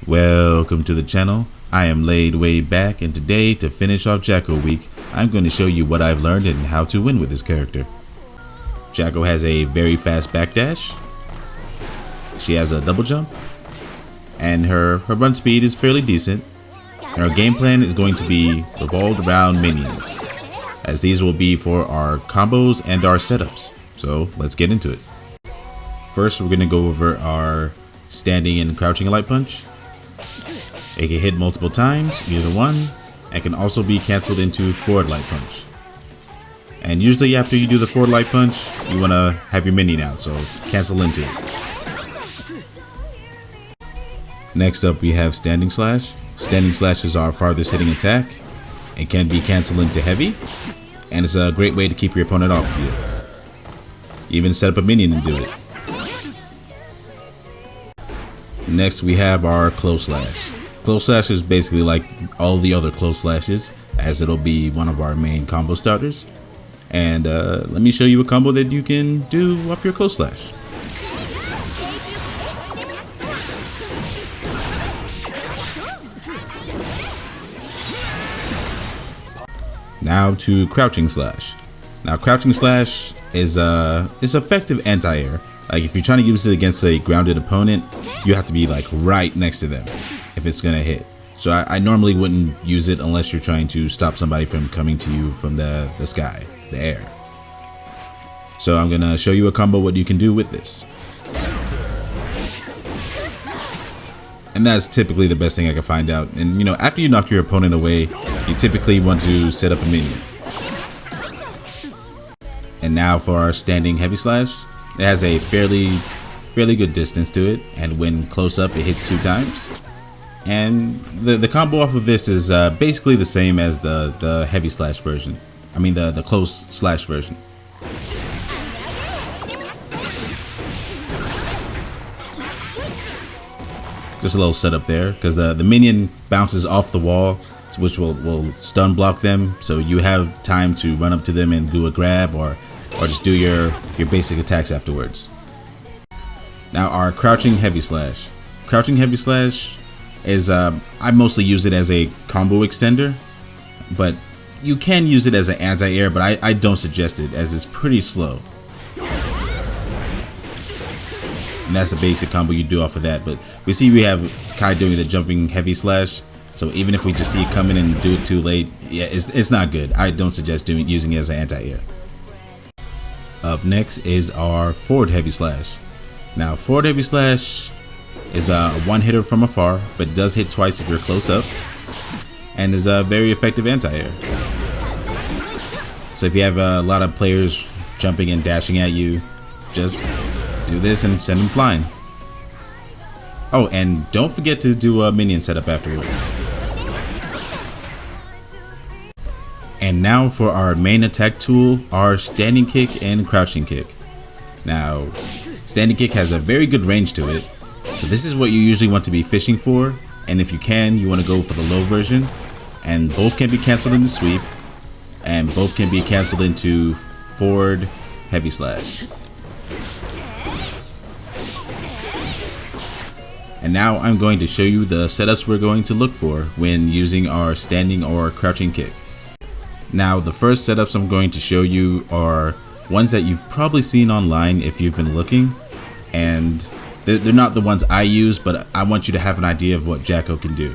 Welcome to the channel. I am Ladewaybac, and today, to finish off Jacko week, I'm going to show you what I've learned and how to win with this character. Jacko has a very fast backdash. She has a double jump, and her run speed is fairly decent. And our game plan is going to be revolved around minions, as these will be for our combos and our setups. So let's get into it. First, we're going to go over our standing and crouching light punch. It can hit multiple times, either one, and can also be cancelled into forward light punch. And usually after you do the forward light punch, you want to have your minion out, so cancel into it. Next up, we have standing slash. Standing slash is our farthest hitting attack. It can be cancelled into heavy, and it's a great way to keep your opponent off of you. Even set up a minion and do it. Next, we have our close slash. Close slash is basically like all the other close slashes, as it'll be one of our main combo starters. And let me show you a combo that you can do up your close slash. Now to crouching slash. Now crouching slash is effective anti-air. Like if you're trying to use it against a grounded opponent, you have to be like right next to them if it's gonna hit. So I normally wouldn't use it unless you're trying to stop somebody from coming to you from the sky, the air. So I'm gonna show you a combo what you can do with this. And that's typically the best thing I can find out. And you know, after you knock your opponent away, you typically want to set up a minion. And now for our standing heavy slash. It has a fairly good distance to it, and when close up it hits 2 times. And the combo off of this is basically the same as the heavy slash version. I mean the close slash version. Just a little setup there, because the minion bounces off the wall, which will stun block them, so you have time to run up to them and do a grab or just do your basic attacks afterwards. Now our crouching heavy slash. Crouching heavy slash is I mostly use it as a combo extender, but you can use it as an anti-air, but I don't suggest it as it's pretty slow. And that's the basic combo you do off of that. But we see we have Kai doing the jumping heavy slash, so even if we just see it coming and do it too late, yeah, it's not good. I don't suggest using it as an anti-air. Up next is our forward heavy slash. Now forward heavy slash is a one hitter from afar, but it does hit twice if you're close up, and is a very effective anti-air. So if you have a lot of players jumping and dashing at you, just do this and send them flying. Oh, and don't forget to do a minion setup afterwards. And now for our main attack tool, our standing kick and crouching kick. Now, standing kick has a very good range to it, so this is what you usually want to be fishing for, and if you can, you want to go for the low version, and both can be cancelled into sweep, and both can be cancelled into forward heavy slash. And now I'm going to show you the setups we're going to look for when using our standing or crouching kick. Now the first setups I'm going to show you are ones that you've probably seen online if you've been looking, and they're not the ones I use, but I want you to have an idea of what Jacko can do.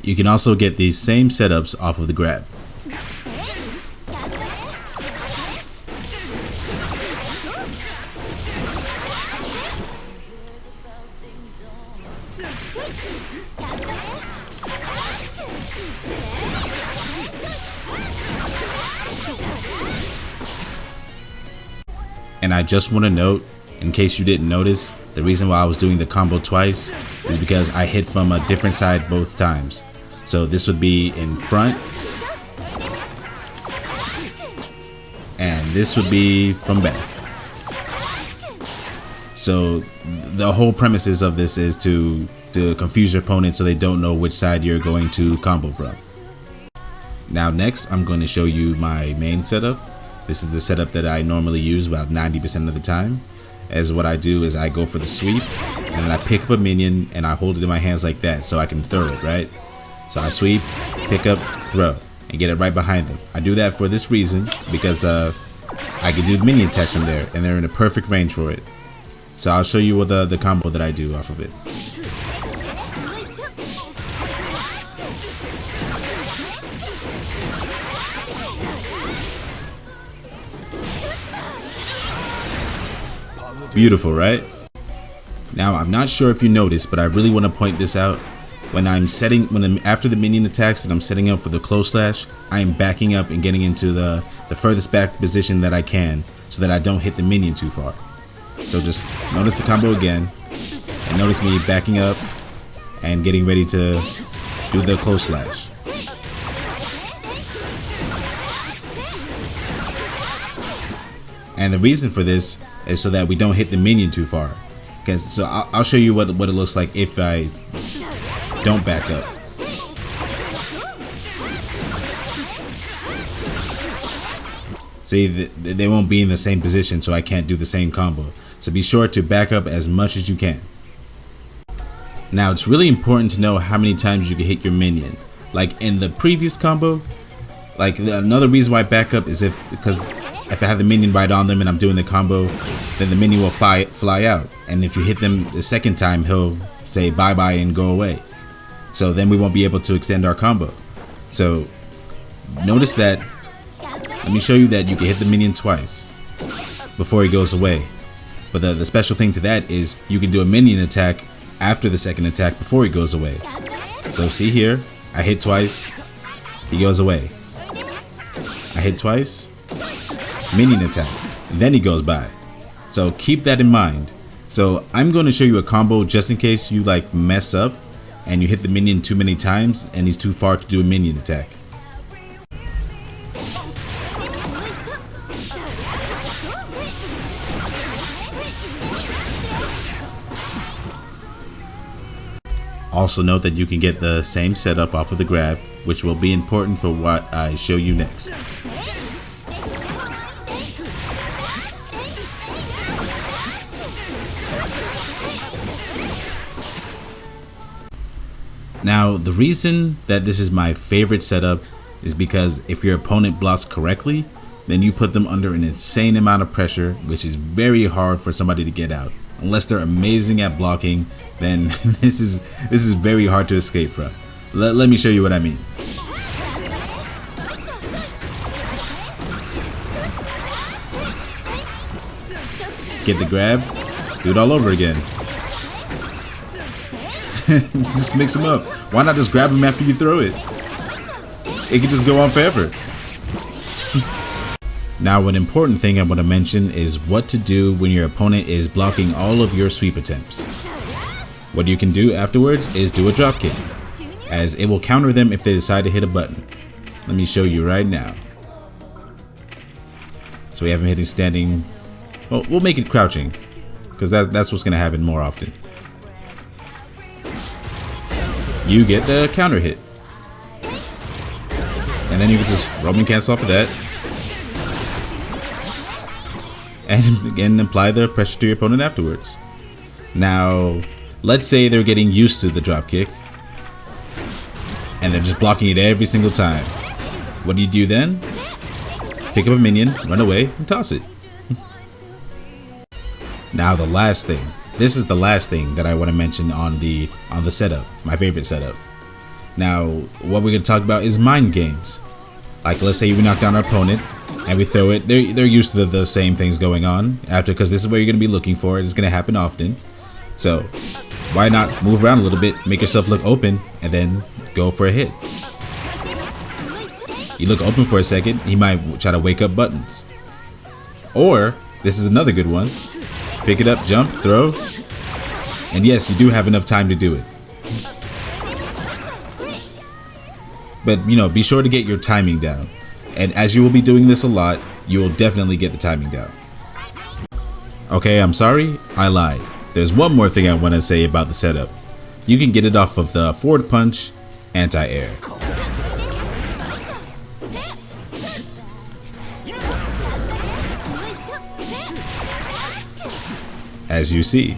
You can also get these same setups off of the grab. And I just want to note, in case you didn't notice, the reason why I was doing the combo twice is because I hit from a different side both times. So this would be in front, and this would be from back. So the whole premises of this is to to confuse your opponent so they don't know which side you're going to combo from. Now next, I'm going to show you my main setup. This is the setup that I normally use about 90% of the time. As what I do is I go for the sweep, and then I pick up a minion and I hold it in my hands like that so I can throw it, right? So I sweep, pick up, throw, and get it right behind them. I do that for this reason, because I can do minion attacks from there, and they're in a perfect range for it. So I'll show you what the combo that I do off of it. Beautiful, right? Now I'm not sure if you noticed, but I really want to point this out. When I'm after the minion attacks and I'm setting up for the close slash, I am backing up and getting into the furthest back position that I can so that I don't hit the minion too far. So just notice the combo again, and notice me backing up and getting ready to do the close slash. And the reason for this is so that we don't hit the minion too far. So I'll show you what it looks like if I don't back up. See, they won't be in the same position, so I can't do the same combo. So be sure to back up as much as you can. Now it's really important to know how many times you can hit your minion. Like in the previous combo, another reason why I back up is because if I have the minion right on them and I'm doing the combo, then the minion will fly out. And if you hit them the second time, he'll say bye-bye and go away. So then we won't be able to extend our combo. So notice that. Let me show you that you can hit the minion twice before he goes away. But the special thing to that is you can do a minion attack after the second attack before he goes away. So see here, I hit twice, he goes away. I hit twice, minion attack, and then he goes by. So keep that in mind. So I'm going to show you a combo just in case you mess up and you hit the minion too many times and he's too far to do a minion attack. Also note that you can get the same setup off of the grab, which will be important for what I show you next. Now, the reason that this is my favorite setup is because if your opponent blocks correctly, then you put them under an insane amount of pressure, which is very hard for somebody to get out. Unless they're amazing at blocking, then this is very hard to escape from. Let me show you what I mean. Get the grab, do it all over again. Just mix them up. Why not just grab them after you throw it? It could just go on forever. Now, an important thing I want to mention is what to do when your opponent is blocking all of your sweep attempts. What you can do afterwards is do a drop kick, as it will counter them if they decide to hit a button. Let me show you right now. So we have him hitting standing. Well, we'll make it crouching, because that's what's going to happen more often. You get the counter hit, and then you can just roam and cancel off of that. And again, apply the pressure to your opponent afterwards. Now, let's say they're getting used to the drop kick and they're just blocking it every single time. What do you do then? Pick up a minion, run away, and toss it. Now the last thing. This is the last thing that I want to mention on the setup, my favorite setup. Now, what we're going to talk about is mind games. Like, let's say we knock down our opponent and we throw it. They're used to the same things going on because this is what you're going to be looking for. It's going to happen often. So why not move around a little bit, make yourself look open, and then go for a hit. You look open for a second, he might try to wake up buttons. Or, this is another good one. Pick it up, jump, throw, and yes, you do have enough time to do it. But, be sure to get your timing down. And as you will be doing this a lot, you will definitely get the timing down. Okay, I'm sorry, I lied. There's one more thing I want to say about the setup. You can get it off of the forward punch, anti-air. As you see.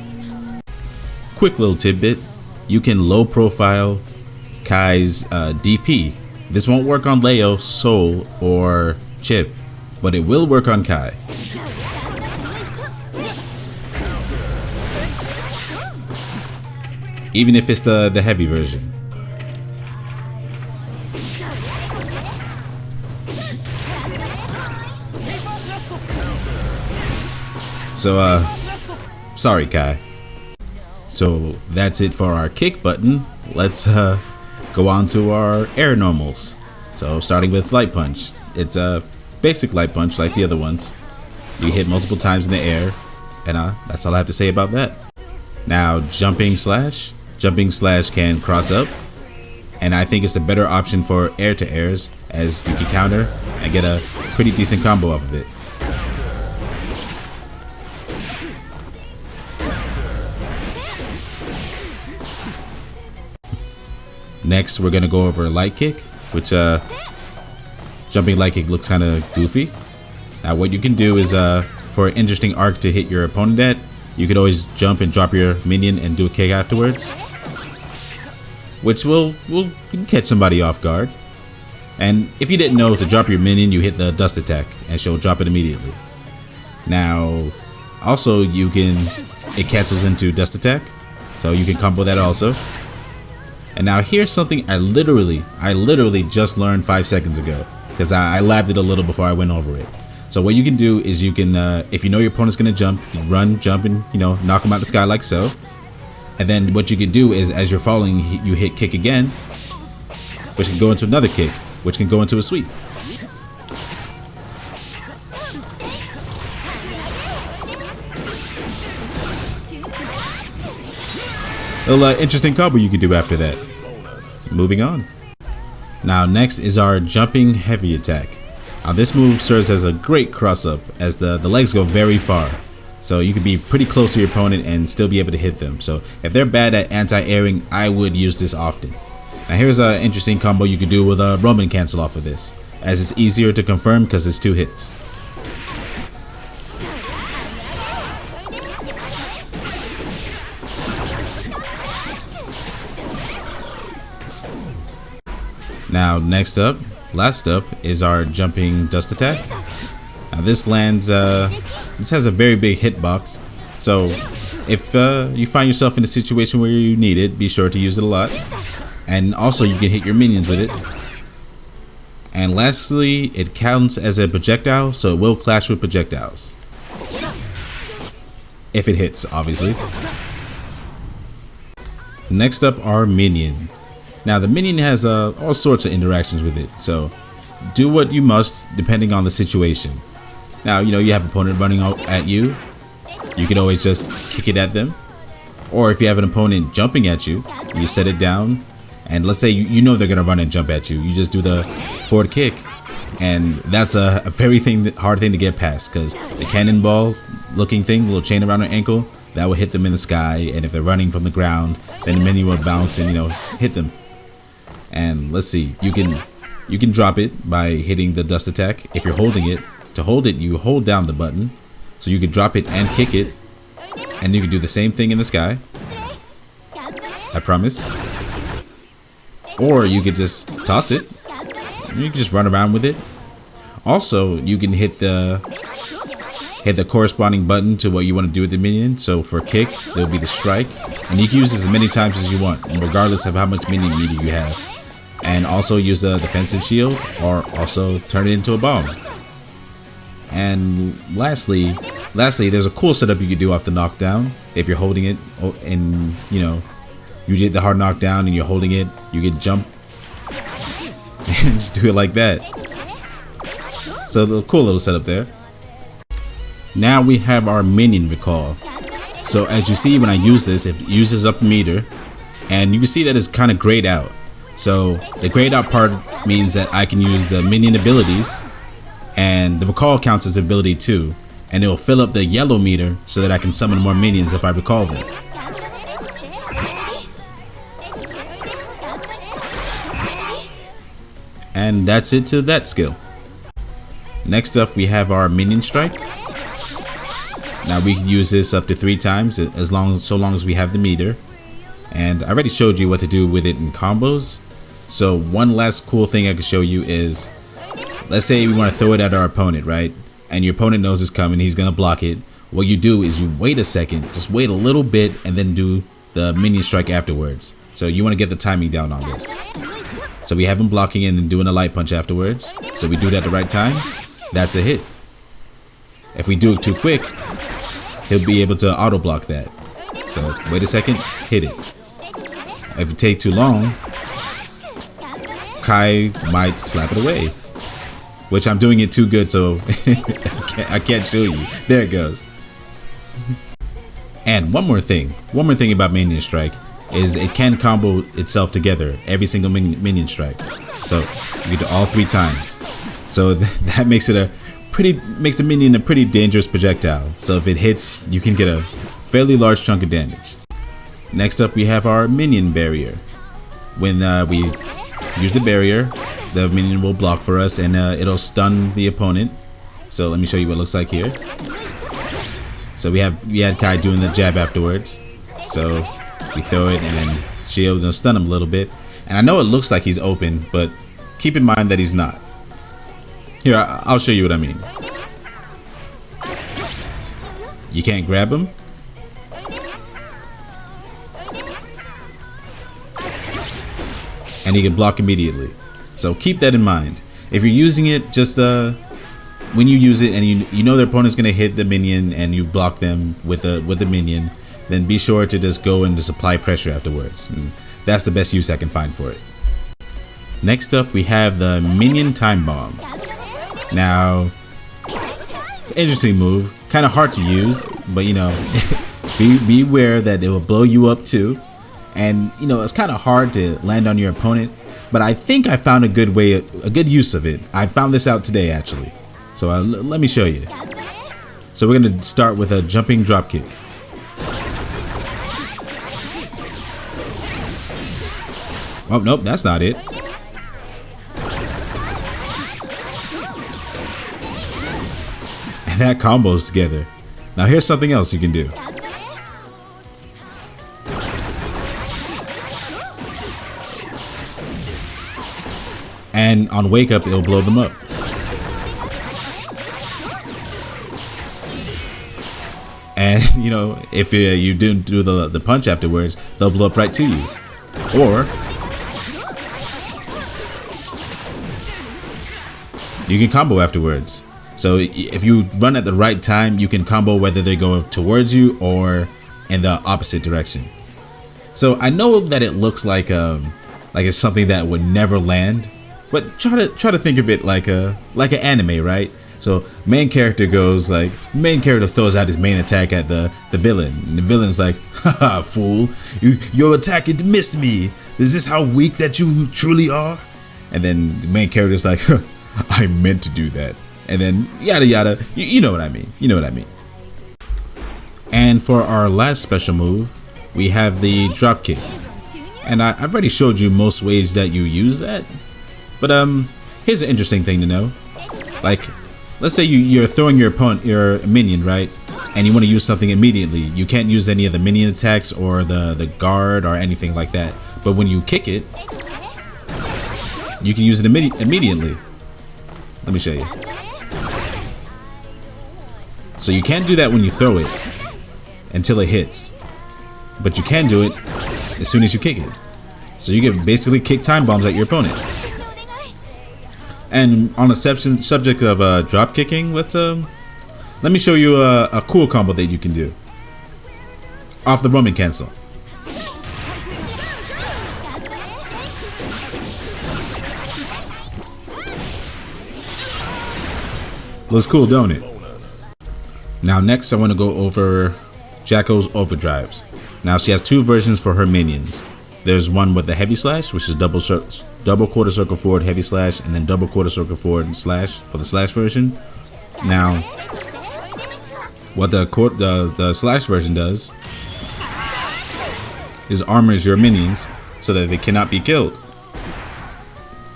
Quick little tidbit, you can low profile Kai's DP. This won't work on Leo, Soul, or Chip, but it will work on Kai. Even if it's the heavy version. So, sorry, Kai. So that's it for our kick button. Let's go on to our air normals. So starting with light punch. It's a basic light punch like the other ones. You hit multiple times in the air, and that's all I have to say about that. Now jumping slash. Jumping slash can cross up, and I think it's a better option for air to airs, as you can counter and get a pretty decent combo off of it. Next, we're gonna go over light kick, which jumping light kick looks kind of goofy. Now what you can do is for an interesting arc to hit your opponent at, you could always jump and drop your minion and do a kick afterwards, which will catch somebody off guard. And if you didn't know, to drop your minion, you hit the dust attack and she'll drop it immediately. Now also it cancels into dust attack, so you can combo that also. And now here's something I literally just learned 5 seconds ago, because I labbed it a little before I went over it. So what you can do is you can, if you know your opponent's gonna jump, you can run, jump, and knock them out of the sky like so. And then what you can do is, as you're falling, you hit kick again, which can go into another kick, which can go into a sweep. A little interesting combo you can do after that. Moving on. Now next is our jumping heavy attack. Now this move serves as a great cross up, as the legs go very far. So you can be pretty close to your opponent and still be able to hit them. So if they're bad at anti-airing, I would use this often. Now here's an interesting combo you could do with a Roman cancel off of this, as it's easier to confirm because it's 2 hits. Now last up is our jumping dust attack. Now this lands, this has a very big hitbox, so if you find yourself in a situation where you need it, be sure to use it a lot. And also you can hit your minions with it. And lastly, it counts as a projectile, so it will clash with projectiles. If it hits, obviously. Next up, our minion. Now the minion has all sorts of interactions with it, so do what you must depending on the situation. Now you have an opponent running out at you, you can always just kick it at them. Or if you have an opponent jumping at you, you set it down, and let's say you know they're gonna run and jump at you, you just do the forward kick, and that's a very hard thing to get past, because the cannonball looking thing, little chain around their ankle, that will hit them in the sky, and if they're running from the ground, then the minion will bounce and hit them. And let's see, you can drop it by hitting the dust attack. If you're holding it, to hold it, you hold down the button, so you could drop it and kick it, and you can do the same thing in the sky, I promise. Or you could just toss it, you can just run around with it. Also, you can hit the corresponding button to what you want to do with the minion. So for kick, there will be the strike, and you can use this as many times as you want, regardless of how much minion meter you have. And also use a defensive shield, or also turn it into a bomb. And lastly, there's a cool setup you can do off the knockdown. If you're holding it and you did the hard knockdown and you're holding it, you can jump and just do it like that. So a cool little setup there. Now we have our minion recall. So as you see, when I use this, it uses up the meter, and you can see that it's kind of grayed out. So the grayed out part means that I can use the minion abilities, and the recall counts as ability too, and it will fill up the yellow meter so that I can summon more minions if I recall them. And that's it to that skill. Next up we have our minion strike. Now we can use this up to 3 times so long as we have the meter. And I already showed you what to do with it in combos. So one last cool thing I can show you is, let's say we want to throw it at our opponent, right? And your opponent knows it's coming, he's gonna block it. What you do is you wait a second, just wait a little bit, and then do the minion strike afterwards. So you want to get the timing down on this. So we have him blocking and then doing a light punch afterwards. So we do that at the right time, that's a hit. If we do it too quick, he'll be able to auto block that. So wait a second, hit it. If it takes too long, Kai might slap it away. Which I'm doing it too good, so I can't show you. There it goes. And one more thing about Minion Strike is it can combo itself together, every single minion strike. So you can do all 3 times. So that makes the minion a pretty dangerous projectile. So if it hits, you can get a fairly large chunk of damage. Next up we have our minion barrier. When we use the barrier, the minion will block for us and it'll stun the opponent. So let me show you what it looks like here. So we had Kai doing the jab afterwards. So we throw it and then shield and stun him a little bit. And I know it looks like he's open, but keep in mind that he's not. Here, I'll show you what I mean. You can't grab him. And he can block immediately. So keep that in mind. If you're using it, just when you use it and you know their opponent's gonna hit the minion and you block them with the minion, then be sure to just go and just apply pressure afterwards. And that's the best use I can find for it. Next up we have the minion time bomb. Now it's an interesting move, kind of hard to use, but you know, be aware that it will blow you up too. And you know, it's kind of hard to land on your opponent, but I think I found a good use of it. I found this out today actually. So let me show you. So we're gonna start with a jumping drop kick. Oh nope, that's not it. And that combos together. Now here's something else you can do. And on wake up, it'll blow them up. And you know, if you didn't do the punch afterwards, they'll blow up right to you. Or you can combo afterwards. So if you run at the right time, you can combo whether they go towards you or in the opposite direction. So I know that it looks like it's something that would never land. But try to think of it like an anime, right? So main character throws out his main attack at the villain, and the villain's like, haha, fool, your attack, it missed me. Is this how weak that you truly are? And then the main character's like, I meant to do that. And then yada yada, you know what I mean. You know what I mean. And for our last special move, we have the drop kick. And I've already showed you most ways that you use that. But here's an interesting thing to know. Like, let's say you're throwing your minion, right? And you want to use something immediately. You can't use any of the minion attacks or the guard or anything like that. But when you kick it, you can use it immediately. Let me show you. So you can't do that when you throw it until it hits. But you can do it as soon as you kick it. So you can basically kick time bombs at your opponent. And on the subject of drop kicking, let me show you a cool combo that you can do off the Roman cancel. Looks cool, don't it? Now next I want to go over Jacko's overdrives. Now she has 2 versions for her minions. There's one with the heavy slash, which is double quarter circle forward heavy slash, and then double quarter circle forward slash for the slash version. Now, what the slash version does is armors your minions so that they cannot be killed.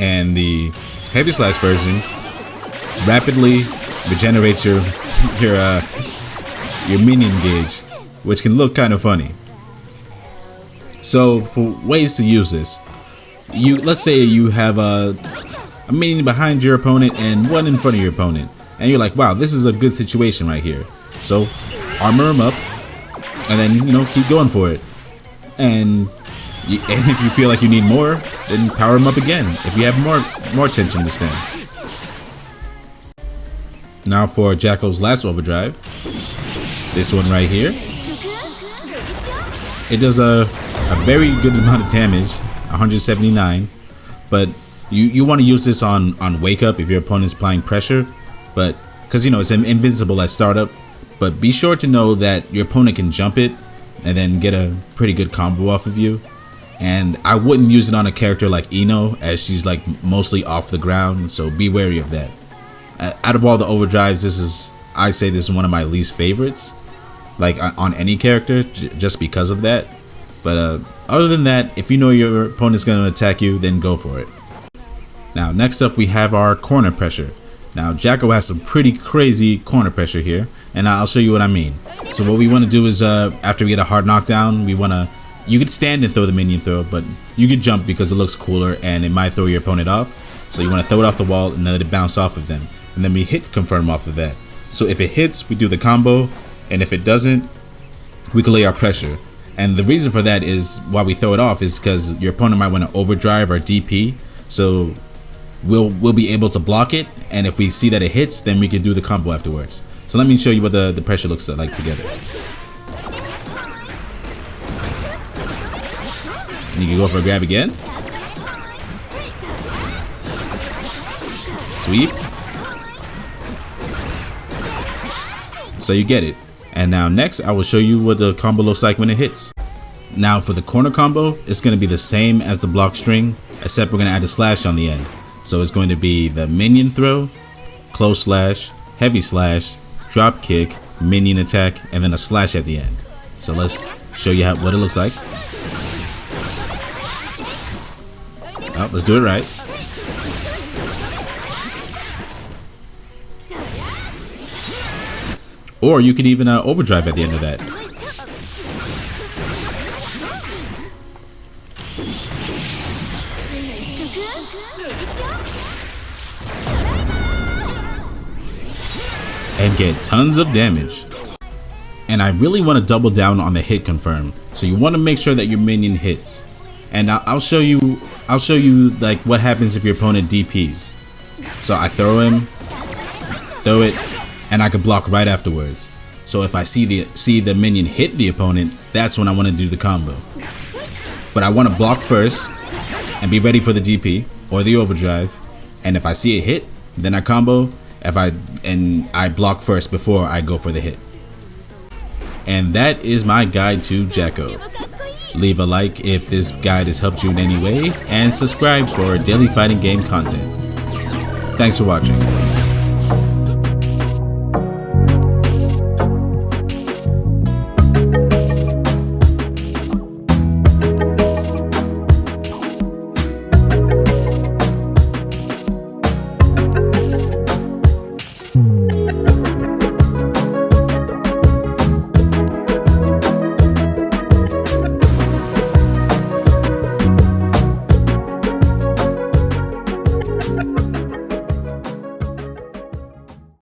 And the heavy slash version rapidly regenerates your minion gauge, which can look kind of funny. So for ways to use this, let's say you have a minion behind your opponent and one in front of your opponent, and you're like, wow, this is a good situation right here. So armor them up, and then keep going for it. And if you feel like you need more, then power them up again if you have more tension to spend. Now for Jacko's last overdrive, this one right here. It does a very good amount of damage, 179, but you want to use this on wake up if your opponent's applying pressure, but because it's invincible at startup. But be sure to know that your opponent can jump it and then get a pretty good combo off of you. And I wouldn't use it on a character like Ino, as she's like mostly off the ground, so be wary of that. Out of all the overdrives, I say this is one of my least favorites, like on any character, just because of that. But other than that, if you know your opponent's going to attack you, then go for it. Now next up we have our corner pressure. Now Jacko has some pretty crazy corner pressure here, and I'll show you what I mean. So what we want to do is after we get a hard knockdown, you could stand and throw the minion throw, but you could jump because it looks cooler and it might throw your opponent off. So you want to throw it off the wall and then let it bounce off of them, and then we hit confirm off of that. So if it hits, we do the combo, and if it doesn't, we can lay our pressure. And the reason for that is why we throw it off is because your opponent might want to overdrive or DP, so we'll be able to block it, and if we see that it hits, then we can do the combo afterwards. So let me show you what the pressure looks like together. And you can go for a grab again. Sweep. So you get it. And now next I will show you what the combo looks like when it hits. Now for the corner combo, it's going to be the same as the block string, except we're going to add a slash on the end. So it's going to be the minion throw, close slash, heavy slash, drop kick, minion attack, and then a slash at the end. So let's show you what it looks like. Oh, let's do it right. Or you could even overdrive at the end of that. And get tons of damage. And I really want to double down on the hit confirm. So you want to make sure that your minion hits. And I'll show you like what happens if your opponent DPs. So I throw it, and I can block right afterwards. So if I see the minion hit the opponent, that's when I want to do the combo. But I want to block first and be ready for the DP or the overdrive. And if I see it hit, then I combo. I block first before I go for the hit. And that is my guide to Jacko. Leave a like if this guide has helped you in any way, and subscribe for daily fighting game content. Thanks for watching.